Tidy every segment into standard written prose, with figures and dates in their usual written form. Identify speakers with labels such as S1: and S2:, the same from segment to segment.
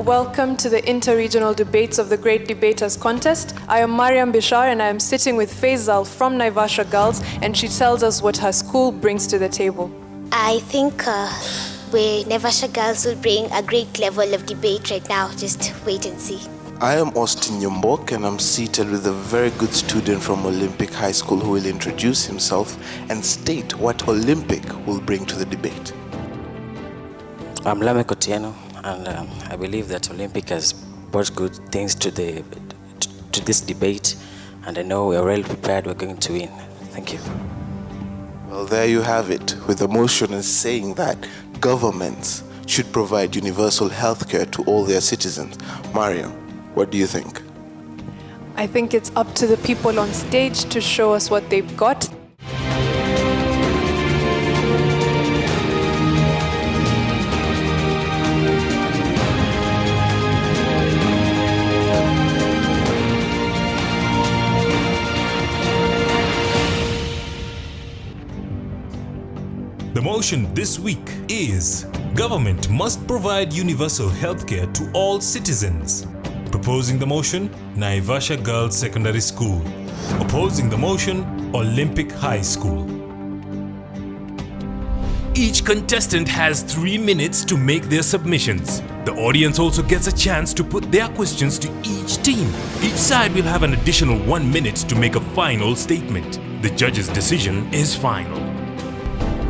S1: Welcome to the Inter-Regional Debates of the Great Debaters Contest. I am Mariam Bishar and I am sitting with Faisal from Naivasha Girls, and she tells us what her school brings to the table.
S2: I think Naivasha Girls will bring a great level of debate right now. Just wait and see.
S3: I am Austin Nyombok and I'm seated with a very good student from Olympic High School who will introduce himself and state what Olympic will bring to the debate.
S4: I'm Lame Kotieno, and I believe that Olympic has brought good things to this debate, and I know we are well prepared, we're going to win. Thank you.
S3: Well, there you have it, with the motion is saying that governments should provide universal health care to all their citizens. Mariam, what do you think?
S1: I think it's up to the people on stage to show us what they've got.
S5: The motion this week is: government must provide universal healthcare to all citizens. Proposing the motion, Naivasha Girls Secondary School. Opposing the motion, Olympic High School. Each contestant has 3 minutes to make their submissions. The audience also gets a chance to put their questions to each team. Each side will have an additional 1 minute to make a final statement. The judge's decision is final.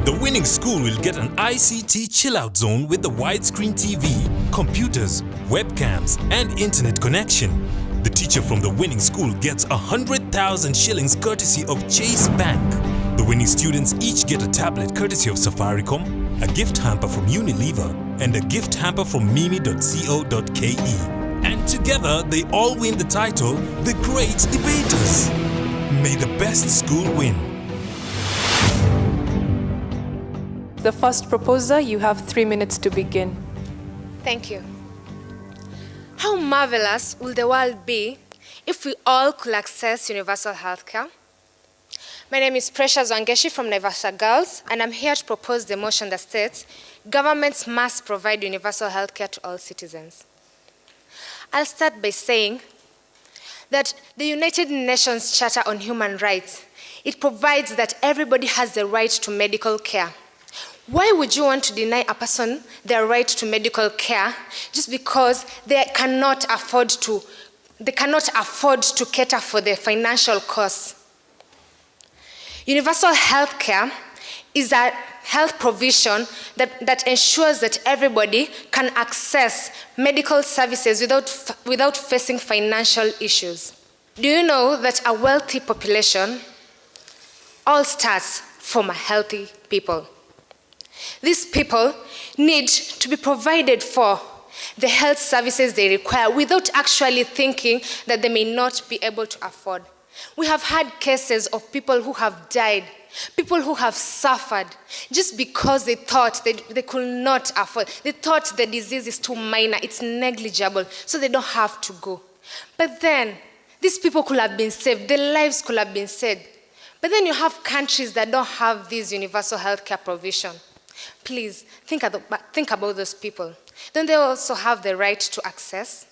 S5: The winning school will get an ICT chill-out zone with the widescreen TV, computers, webcams, and internet connection. The teacher from the winning school gets 100,000 shillings courtesy of Chase Bank. The winning students each get a tablet courtesy of Safaricom, a gift hamper from Unilever, and a gift hamper from mimi.co.ke. And together they all win the title, The Great Debaters. May the best school win.
S1: The first proposer, you have 3 minutes to begin.
S6: Thank you. How marvelous will the world be if we all could access universal healthcare? My name is Precious Wangeshi from Naivasha Girls, and I'm here to propose the motion that states governments must provide universal healthcare to all citizens. I'll start by saying that the United Nations Charter on Human Rights, it provides that everybody has the right to medical care. Why would you want to deny a person their right to medical care just because they cannot afford to cater for their financial costs? Universal health care is a health provision that ensures that everybody can access medical services without facing financial issues. Do you know that a wealthy population all starts from a healthy people? These people need to be provided for the health services they require without actually thinking that they may not be able to afford. We have had cases of people who have died, people who have suffered just because they thought they could not afford. They thought the disease is too minor, it's negligible, so they don't have to go. But then, these people could have been saved, their lives could have been saved. But then you have countries that don't have this universal healthcare provision. Please, think about those people. Don't they also have the right to access?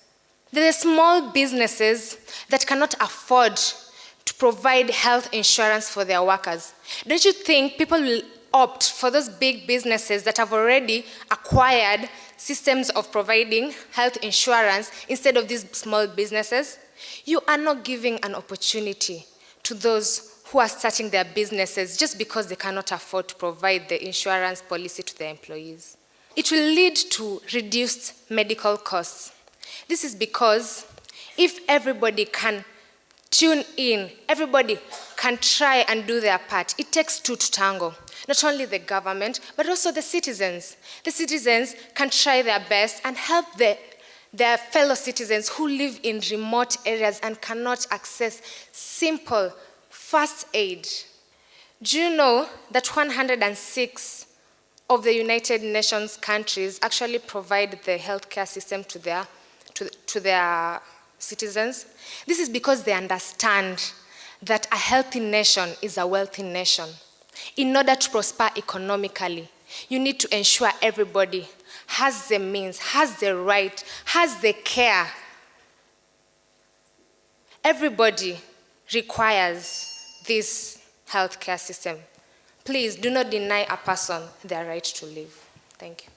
S6: There are small businesses that cannot afford to provide health insurance for their workers. Don't you think people will opt for those big businesses that have already acquired systems of providing health insurance instead of these small businesses? You are not giving an opportunity to those who are starting their businesses just because they cannot afford to provide the insurance policy to their employees. It will lead to reduced medical costs. This is because if everybody can tune in, everybody can try and do their part, it takes two to tango. Not only the government, but also the citizens. The citizens can try their best and help their fellow citizens who live in remote areas and cannot access simple first aid. Do you know that 106 of the United Nations countries actually provide the healthcare system to their citizens? This is because they understand that a healthy nation is a wealthy nation. In order to prosper economically, you need to ensure everybody has the means, has the right, has the care. Everybody requires this healthcare system. Please do not deny a person their right to live. Thank you.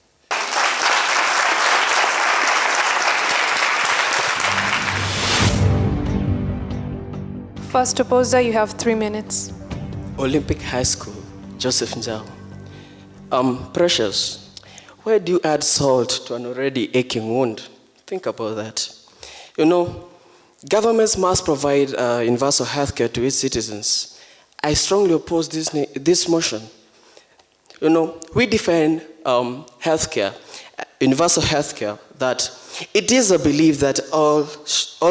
S1: First opposer, you have 3 minutes.
S7: Olympic High School, Joseph Njau. Precious, why do you add salt to an already aching wound? Think about that. You know, governments must provide universal healthcare to its citizens. I strongly oppose this motion. You know, we define healthcare, universal healthcare, that it is a belief that all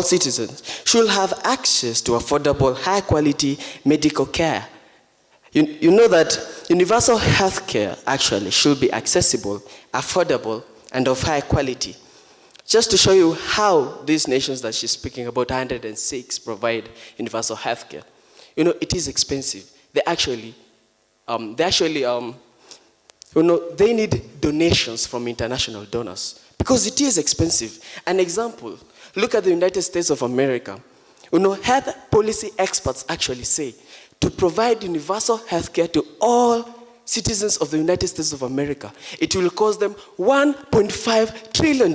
S7: citizens should have access to affordable, high-quality medical care. You know that universal healthcare actually should be accessible, affordable, and of high quality. Just to show you how these nations that she's speaking about, 106, provide universal healthcare. You know, it is expensive. They need donations from international donors because it is expensive. An example, look at the United States of America. You know, health policy experts actually say to provide universal health care to all citizens of the United States of America, it will cost them $1.5 trillion.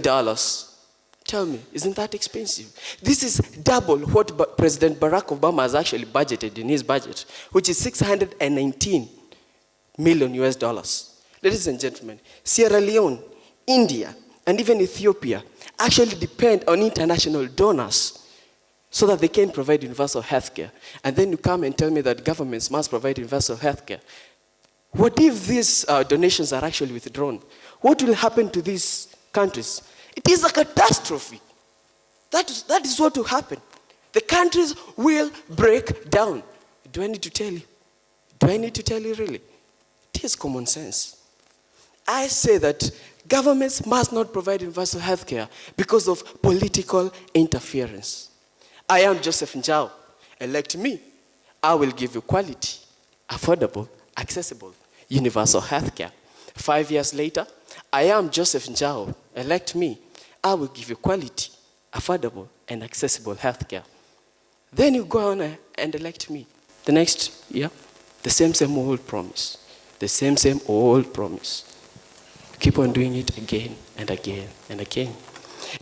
S7: Tell me, isn't that expensive? This is double what President Barack Obama has actually budgeted in his budget, which is $619 million US. Ladies and gentlemen, Sierra Leone, India, and even Ethiopia actually depend on international donors so that they can provide universal health care. And then you come and tell me that governments must provide universal health care. What if these donations are actually withdrawn? What will happen to these countries? It is a catastrophe. That is what will happen. The countries will break down. Do I need to tell you? Do I need to tell you really? It is common sense. I say that governments must not provide universal health care because of political interference. I am Joseph Njau. Elect me. I will give you quality, affordable, accessible, universal health care. 5 years later, I am Joseph Njau. Elect me. I will give you quality, affordable, and accessible health care. Then you go on and elect me. The next year, the same old promise. The same old promise. Keep on doing it again and again and again.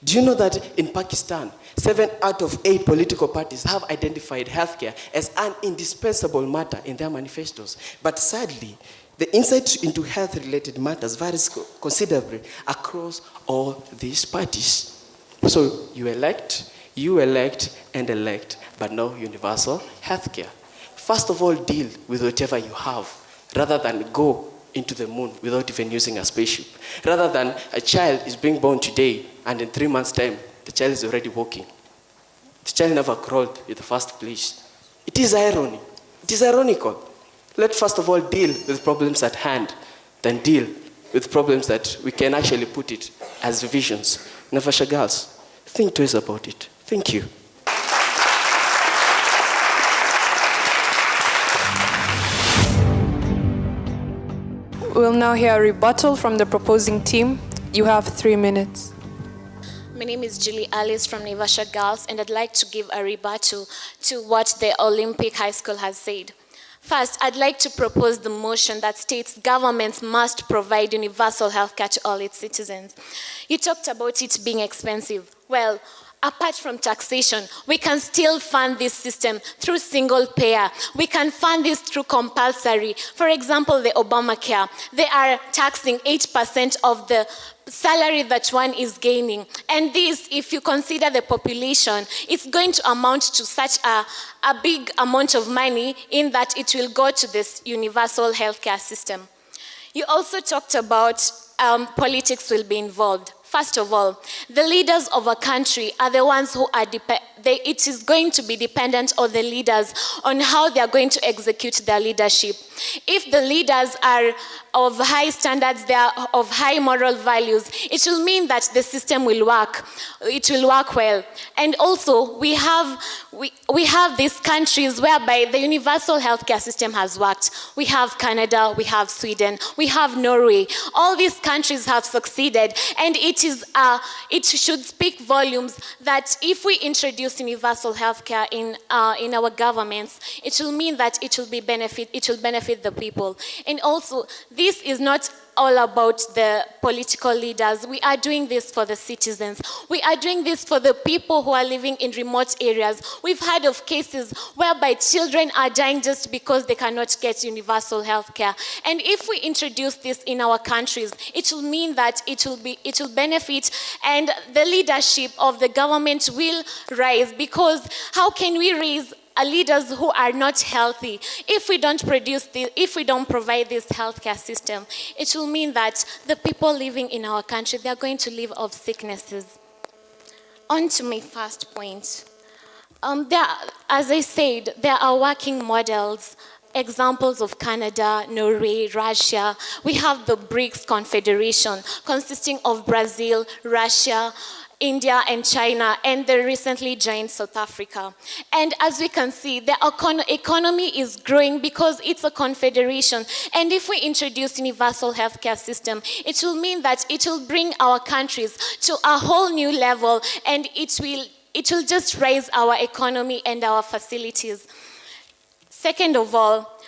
S7: Do you know that in Pakistan, 7 out of 8 political parties have identified healthcare as an indispensable matter in their manifestos? But sadly, the insight into health-related matters varies considerably across all these parties. So you elect, and elect, but no universal healthcare. First of all, deal with whatever you have, rather than go into the moon without even using a spaceship. Rather than a child is being born today, and in 3 months' time, the child is already walking. The child never crawled in the first place. It is irony. It is ironical. Let's first of all deal with problems at hand, then deal with problems that we can actually put it as visions. Naivasha girls, think twice about it. Thank you.
S1: We'll now hear a rebuttal from the proposing team. You have 3 minutes.
S8: My name is Julie Alice from Naivasha Girls, and I'd like to give a rebuttal to what the Olympic High School has said. First, I'd like to propose the motion that states governments must provide universal health care to all its citizens. You talked about it being expensive. Well, apart from taxation, we can still fund this system through single payer. We can fund this through compulsory. For example, the Obamacare, they are taxing 8% of the salary that one is gaining. And this, if you consider the population, it's going to amount to such a big amount of money in that it will go to this universal healthcare system. You also talked about politics will be involved. First of all, the leaders of a country are the ones who are it is going to be dependent on the leaders on how they are going to execute their leadership. If the leaders are of high standards, they are of high moral values, it will mean that the system will work. It will work well. And also, we have these countries whereby the universal healthcare system has worked. We have Canada, we have Sweden, we have Norway. All these countries have succeeded, and it should speak volumes that if we introduce universal healthcare in our governments, it will mean that it will benefit the people. And also, this is not all about the political leaders. We are doing this for the citizens. We are doing this for the people who are living in remote areas. We've heard of cases whereby children are dying just because they cannot get universal health care. And if we introduce this in our countries, it will mean that it will benefit, and the leadership of the government will rise, because how can we raise leaders who are not healthy? If we don't provide this healthcare system, it will mean that the people living in our country, they are going to live of sicknesses. On to my first point. As I said, there are working models, examples of Canada, Norway, Russia. We have the BRICS Confederation, consisting of Brazil, Russia, India and China, and they recently joined South Africa. And as we can see, the economy is growing because it's a confederation. And if we introduce universal healthcare system, it will mean that it will bring our countries to a whole new level, and it will just raise our economy and our facilities. Second of all,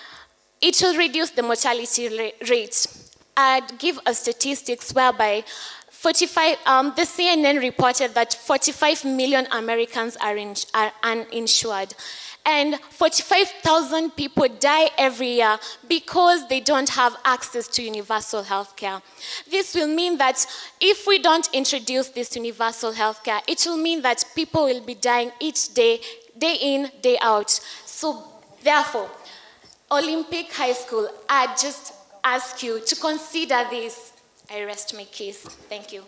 S8: it will reduce the mortality rate. I'd give a statistics whereby the CNN reported that 45 million Americans are uninsured. And 45,000 people die every year because they don't have access to universal health care. This will mean that if we don't introduce this universal health care, it will mean that people will be dying each day, day in, day out. So therefore, Olympic High School, I just ask you to consider this. I rest my case. Thank you.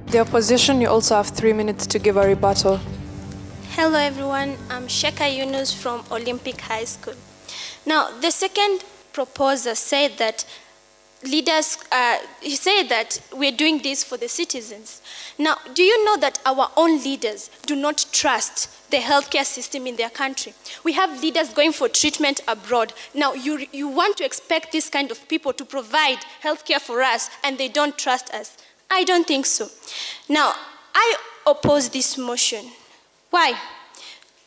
S1: The opposition, you also have 3 minutes to give a rebuttal.
S9: Hello everyone, I'm Sheka Yunus from Olympic High School. Now, the second proposer said that he said that we're doing this for the citizens. Now, do you know that our own leaders do not trust the healthcare system in their country? We have leaders going for treatment abroad. Now, you want to expect this kind of people to provide healthcare for us, and they don't trust us. I don't think so. Now, I oppose this motion. Why?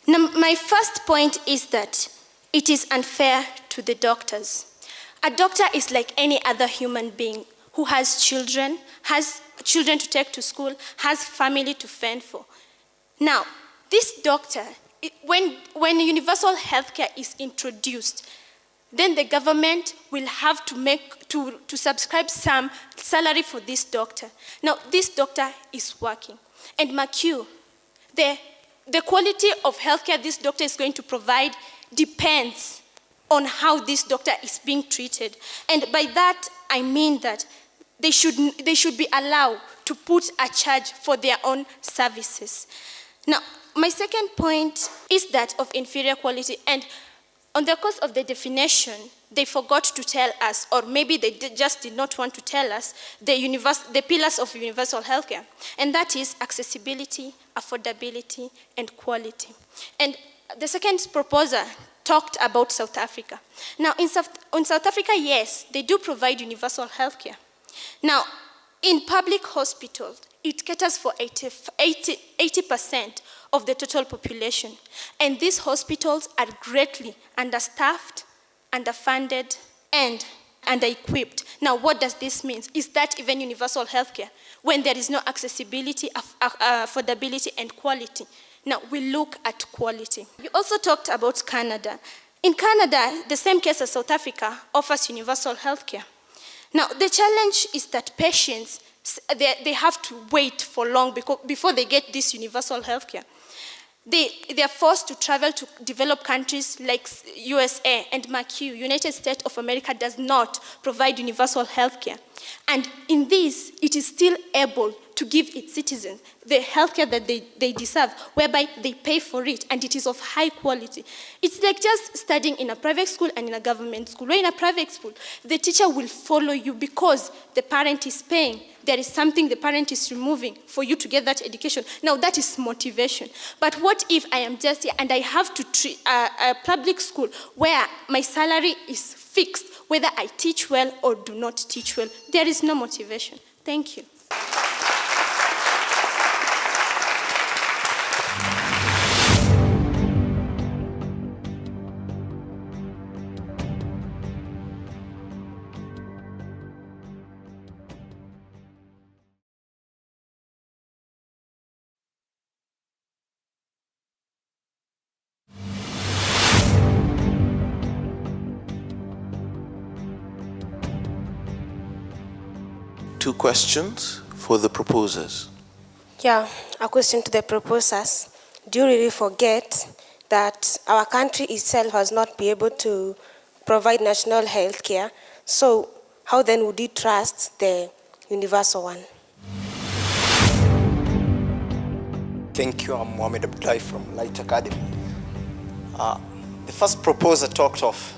S9: Now, my first point is that it is unfair to the doctors. A doctor is like any other human being who has children to take to school, has family to fend for. Now, this doctor, when universal healthcare is introduced, then the government will have to subscribe some salary for this doctor. Now, this doctor is working. And McHugh, the quality of healthcare this doctor is going to provide depends on how this doctor is being treated. And by that, I mean that they should be allowed to put a charge for their own services. Now, my second point is that of inferior quality. And on the course of the definition, they forgot to tell us, or maybe they just did not want to tell us, the pillars of universal healthcare. And that is accessibility, affordability, and quality. And the second proposer talked about South Africa. Now, in South Africa, yes, they do provide universal healthcare. Now, in public hospitals, it caters for 80% of the total population. And these hospitals are greatly understaffed, underfunded, and under-equipped. Now, what does this mean? Is that even universal healthcare when there is no accessibility, affordability, and quality? Now, we look at quality. You also talked about Canada. In Canada, the same case as South Africa offers universal healthcare. Now, the challenge is that patients, they have to wait for long before they get this universal healthcare. They are forced to travel to developed countries like USA and McHugh, United States of America, does not provide universal health care. And in this, it is still able to give its citizens the healthcare that they deserve, whereby they pay for it, and it is of high quality. It's like just studying in a private school and in a government school. Where in a private school, the teacher will follow you because the parent is paying. There is something the parent is removing for you to get that education. Now, that is motivation. But what if I am just here and I have to treat a public school where my salary is fixed, whether I teach well or do not teach well? There is no motivation. Thank you.
S3: Two questions for the proposers.
S10: Yeah, a question to the proposers. Do you really forget that our country itself has not been able to provide national health care? So how then would you trust the universal one?
S11: Thank you. I'm Mohamed Abdullahi from Light Academy. The first proposer talked of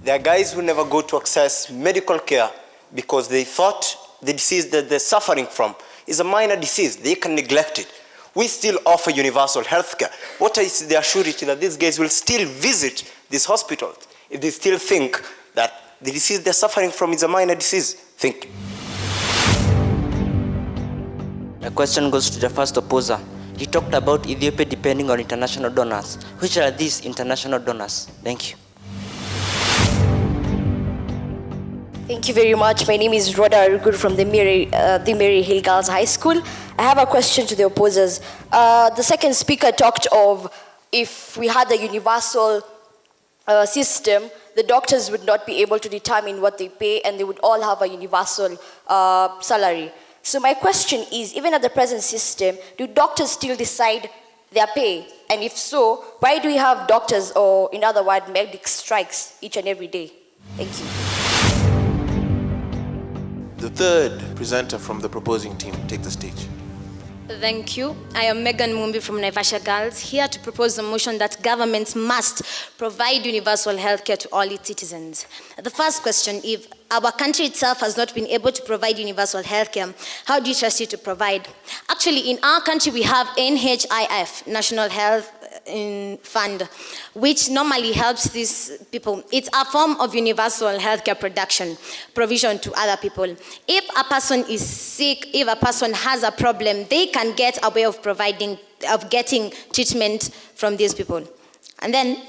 S11: there are guys who never go to access medical care because they thought the disease that they're suffering from is a minor disease. They can neglect it. We still offer universal health care. What is the assurity that these guys will still visit these hospitals if they still think that the disease they're suffering from is a minor disease? Thank you.
S12: My question goes to the first opposer. He talked about Ethiopia depending on international donors. Which are these international donors? Thank you.
S13: Thank you very much. My name is Rhoda Arugur from the Mary Hill Girls High School. I have a question to the opposers. The second speaker talked of if we had a universal system, the doctors would not be able to determine what they pay and they would all have a universal salary. So my question is, even at the present system, do doctors still decide their pay? And if so, why do we have doctors, or in other words, medic strikes each and every day? Thank you.
S3: The third presenter from the proposing team, take the stage.
S14: Thank you. I am Megan Mumbi from Naivasha Girls, here to propose a motion that governments must provide universal health care to all its citizens. The first question, if our country itself has not been able to provide universal health care, how do you trust it to provide? Actually, in our country, we have NHIF, National Health Fund, which normally helps these people. It's a form of universal healthcare provision to other people. If a person is sick, if a person has a problem, they can get a way of getting treatment from these people. And then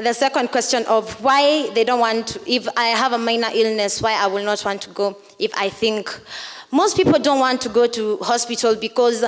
S14: the second question of why they don't want to, if I have a minor illness, why I will not want to go. If I think most people don't want to go to hospital because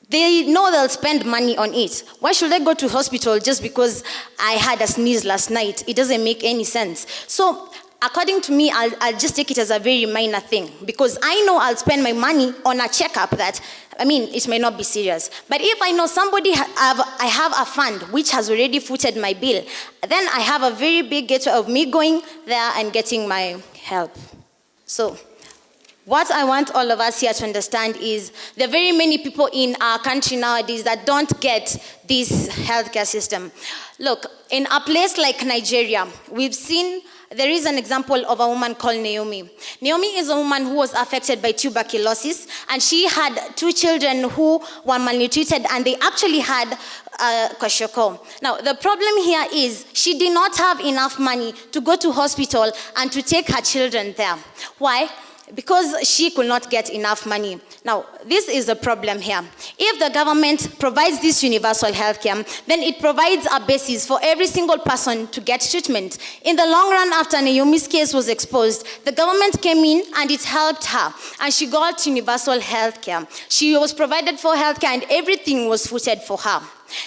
S14: they know they'll spend money on it. Why should I go to hospital just because I had a sneeze last night? It doesn't make any sense. So according to me, I'll just take it as a very minor thing because I know I'll spend my money on a checkup that, it may not be serious. But if I know I have a fund which has already footed my bill, then I have a very big gateway of me going there and getting my help. So what I want all of us here to understand is there are very many people in our country nowadays that don't get this healthcare system. Look, in a place like Nigeria, we've seen there is an example of a woman called Naomi. Naomi is a woman who was affected by tuberculosis, and she had 2 children who were malnutrited, and they actually had kwashiorkor. Now, the problem here is she did not have enough money to go to hospital and to take her children there. Why? Because she could not get enough money. Now, this is a problem here. If the government provides this universal health care, then it provides a basis for every single person to get treatment. In the long run, after Naomi's case was exposed, the government came in and it helped her, and she got universal health care. She was provided for health care and everything was footed for her.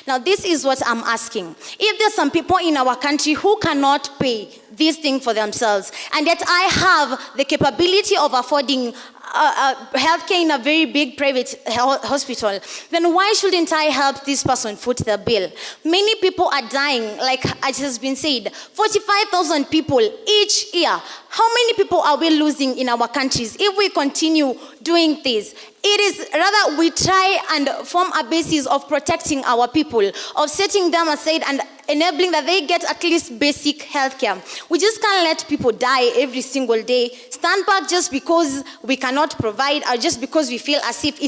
S14: Now, this is what I'm asking. If there's some people in our country who cannot pay this thing for themselves, and yet I have the capability of affording healthcare in a very big private hospital, then why shouldn't I help this person foot the bill? Many people are dying, like it has been said, 45,000 people each year. How many people are we losing in our countries if we continue doing this? It is rather we try and form a basis of protecting our people, of setting them aside and enabling that they get at least basic health care. We just can't let people die every single day, stand back just because we cannot provide or just because we feel as if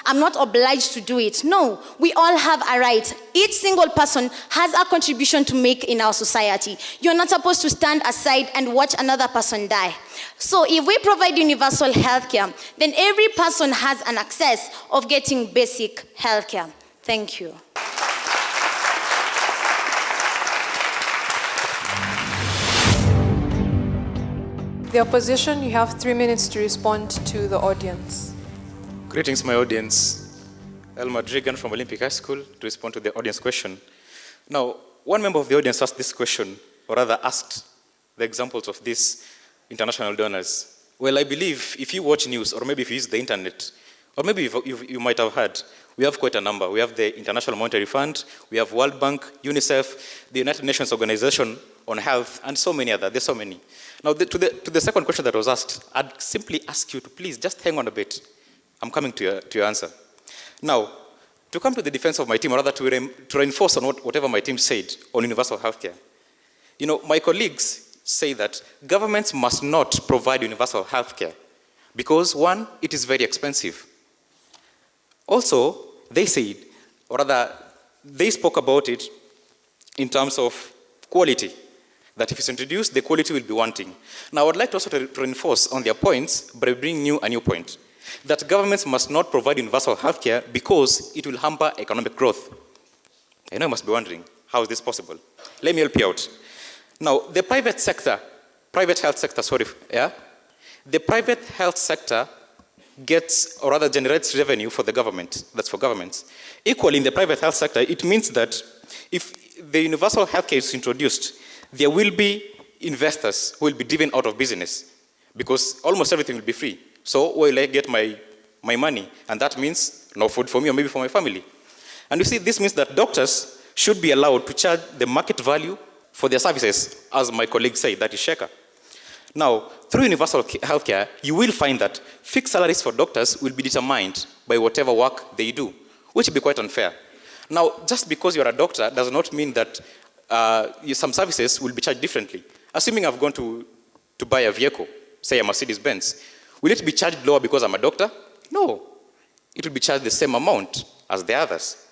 S14: I'm not obliged to do it. No, we all have a right. Each single person has a contribution to make in our society. You're not supposed to stand aside and watch another person die. So if we provide universal health care, then every person has an access of getting basic health care. Thank you.
S1: The opposition, you have 3 minutes to respond to the audience.
S15: Greetings, my audience. Elmer Drigan from Olympic High School to respond to the audience question. Now, one member of the audience asked this question, or rather asked the examples of these international donors. Well, I believe if you watch news, or maybe if you use the internet, or maybe you might have heard, we have quite a number. We have the International Monetary Fund, we have World Bank, UNICEF, the United Nations Organization on Health, and so many others. There's so many. Now, to the second question that was asked, I'd simply ask you to please just hang on a bit. I'm coming to your answer. Now, to come to the defense of my team, or rather to reinforce on whatever my team said on universal healthcare. You know, my colleagues say that governments must not provide universal healthcare because, one, it is very expensive. Also, they said, or rather, they spoke about it in terms of quality, that if it's introduced, the quality will be wanting. Now, I would like to also to reinforce on their points by bringing you a new point, that governments must not provide universal healthcare because it will hamper economic growth. I know you must be wondering, how is this possible? Let me help you out. Now, the private health sector gets, or rather generates revenue for the government, that's for governments. Equally, in the private health sector, it means that if the universal healthcare is introduced, there will be investors who will be driven out of business because almost everything will be free. So where will I get my money? And that means no food for me or maybe for my family. And you see, this means that doctors should be allowed to charge the market value for their services, as my colleague said, that is Sheka. Now, through universal healthcare, you will find that fixed salaries for doctors will be determined by whatever work they do, which will be quite unfair. Now, just because you're a doctor does not mean that some services will be charged differently. Assuming I've gone to buy a vehicle, say a Mercedes-Benz, will it be charged lower because I'm a doctor? No. It will be charged the same amount as the others.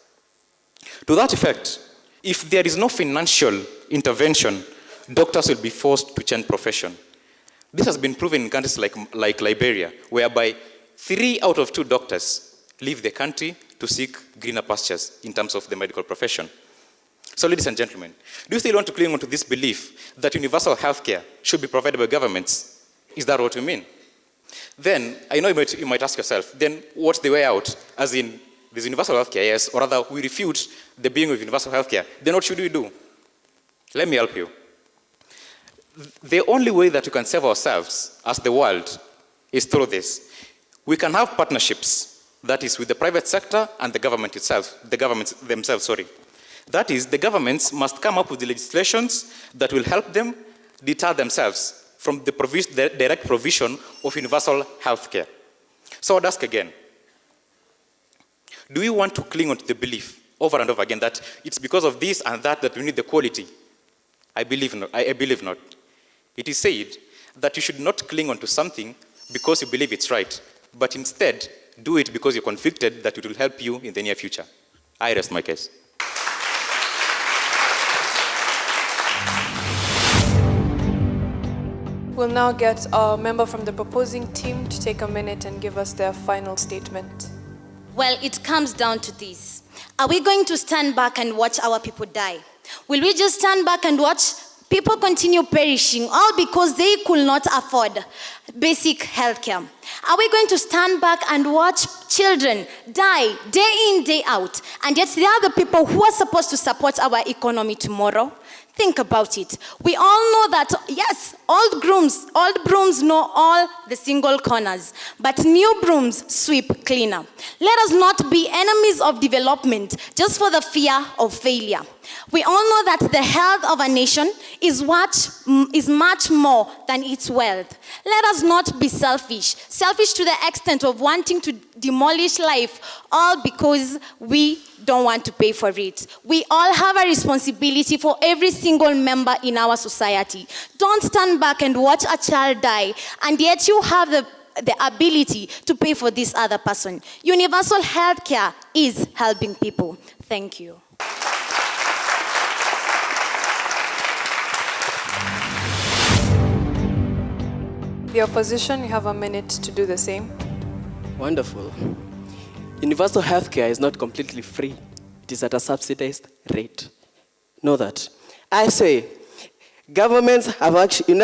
S15: To that effect, if there is no financial intervention, doctors will be forced to change profession. This has been proven in countries like Liberia, whereby 3 out of 2 doctors leave the country to seek greener pastures in terms of the medical profession. So, ladies and gentlemen, do you still want to cling on to this belief that universal healthcare should be provided by governments? Is that what you mean? Then, I know you might ask yourself, then what's the way out? As in, there's universal healthcare, yes, or rather, we refute the being of universal healthcare. Then what should we do? Let me help you. The only way that we can save ourselves as the world is through this. We can have partnerships, that is with the private sector and the government itself, the governments themselves, sorry. That is, the governments must come up with the legislations that will help them deter themselves from the direct provision of universal health care. So I'd ask again, do we want to cling on to the belief over and over again that it's because of this and that we need the quality? I believe not. I believe not. It is said that you should not cling on to something because you believe it's right, but instead do it because you're convicted that it will help you in the near future. I rest my case.
S1: We'll now get a member from the proposing team to take a minute and give us their final statement.
S14: Well, it comes down to this. Are we going to stand back and watch our people die? Will we just stand back and watch people continue perishing all because they could not afford basic health care? Are we going to stand back and watch children die day in, day out? And yet they are the people who are supposed to support our economy tomorrow. Think about it. We all know that, yes, old brooms know all the single corners, but new brooms sweep cleaner. Let us not be enemies of development just for the fear of failure. We all know that the health of a nation is much more than its wealth. Let us not be selfish to the extent of wanting to demolish life, all because we don't want to pay for it. We all have a responsibility for every single member in our society. Don't stand back and watch a child die, and yet you have the ability to pay for this other person. Universal healthcare is helping people. Thank you.
S1: The opposition, you have a minute to do the same.
S7: Wonderful. Universal healthcare is not completely free. It is at a subsidized rate. Know that. I say, governments have actually,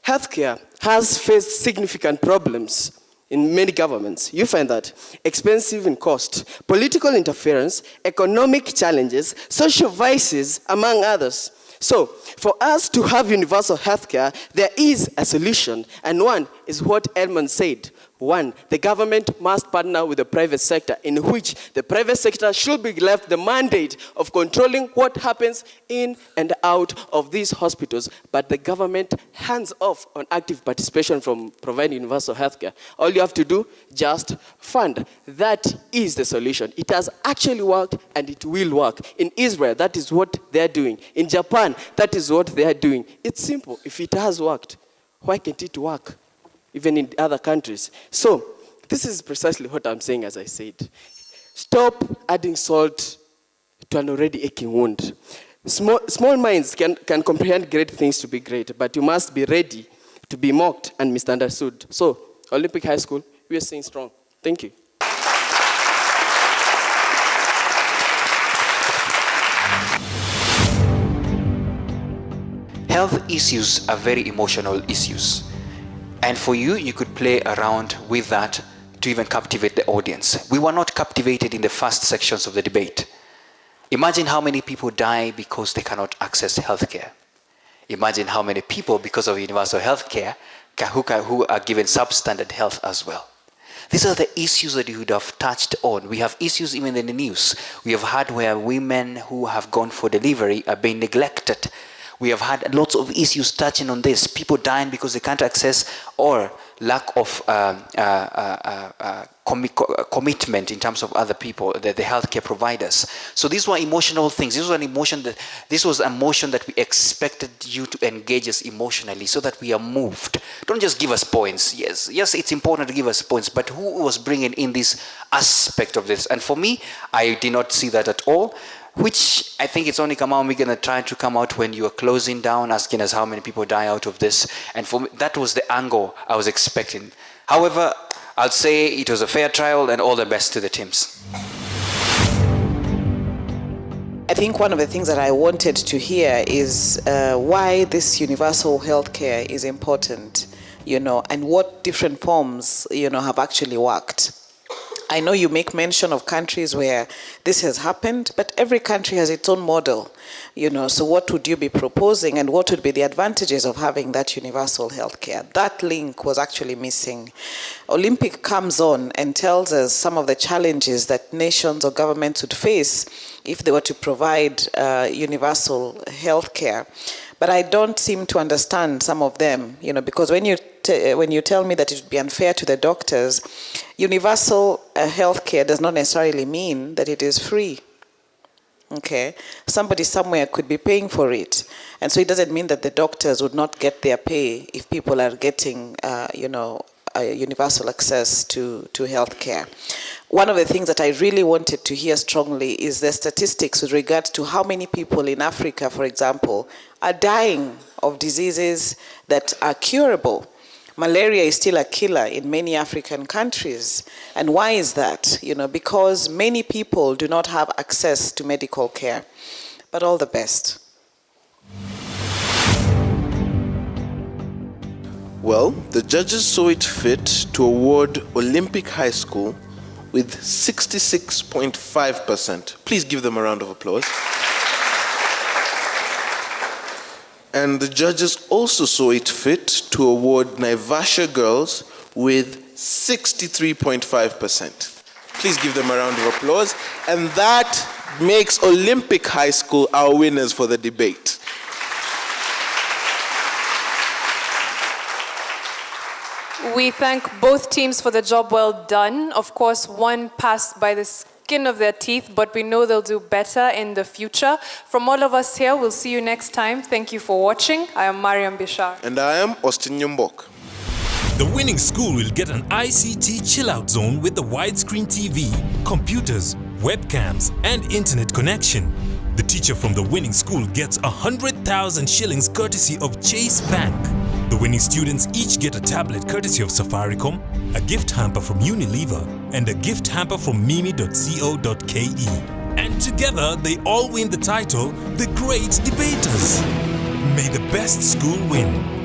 S7: healthcare has faced significant problems in many governments. You find that expensive in cost, political interference, economic challenges, social vices, among others. So, for us to have universal healthcare, there is a solution, and one is what Edmund said. One, the government must partner with the private sector, in which the private sector should be left the mandate of controlling what happens in and out of these hospitals, but the government hands off on active participation from providing universal healthcare. All you have to do, just fund. That is the solution. It has actually worked, and it will work. In Israel, that is what they're doing. In Japan, that is what they are doing. It's simple. If it has worked, why can't it work? Even in other countries. So, this is precisely what I'm saying, as I said. Stop adding salt to an already aching wound. Small minds can comprehend great things to be great, but you must be ready to be mocked and misunderstood. So, Olympic High School, we are staying strong. Thank you.
S16: Health issues are very emotional issues. And for you, you could play around with that to even captivate the audience. We were not captivated in the first sections of the debate. Imagine how many people die because they cannot access healthcare. Imagine how many people, because of universal healthcare, who are given substandard health as well. These are the issues that you would have touched on. We have issues even in the news. We have had where women who have gone for delivery are being neglected. We have had lots of issues touching on this. People dying because they can't access, or lack of commitment in terms of other people, the healthcare providers. So these were emotional things. This was a motion that we expected you to engage us emotionally, so that we are moved. Don't just give us points. Yes, it's important to give us points, but who was bringing in this aspect of this? And for me, I did not see that at all. Which I think it's only we're going to try to come out when you are closing down, asking us how many people die out of this. And for me, that was the angle I was expecting. However, I'll say it was a fair trial, and all the best to the teams.
S17: I think one of the things that I wanted to hear is why this universal healthcare is important, and what different forms, have actually worked. I know you make mention of countries where this has happened, but every country has its own model, so what would you be proposing, and what would be the advantages of having that universal healthcare? That link was actually missing. Olympic comes on and tells us some of the challenges that nations or governments would face if they were to provide universal healthcare. But I don't seem to understand some of them, because when you tell me that it would be unfair to the doctors, universal healthcare does not necessarily mean that it is free. Okay, somebody somewhere could be paying for it, and so it doesn't mean that the doctors would not get their pay if people are getting, universal access to healthcare. One of the things that I really wanted to hear strongly is the statistics with regards to how many people in Africa, for example, are dying of diseases that are curable. Malaria is still a killer in many African countries. And why is that? Because many people do not have access to medical care. But all the best.
S3: Well, the judges saw it fit to award Olympic High School with 66.5%. Please give them a round of applause. And the judges also saw it fit to award Naivasha girls with 63.5%. Please give them a round of applause. And that makes Olympic High School our winners for the debate.
S1: We thank both teams for the job well done. Of course, one passed by the skin of their teeth, but we know they'll do better in the future. From all of us here, we'll see you next time. Thank you for watching. I am Mariam Bishar.
S3: And I am Austin Nyombok.
S5: The winning school will get an ICT chill-out zone with the widescreen TV, computers, webcams, and internet connection. The teacher from the winning school gets 100,000 shillings courtesy of Chase Bank. The winning students each get a tablet courtesy of Safaricom, a gift hamper from Unilever, and a gift hamper from mimi.co.ke. And together, they all win the title, The Great Debaters. May the best school win.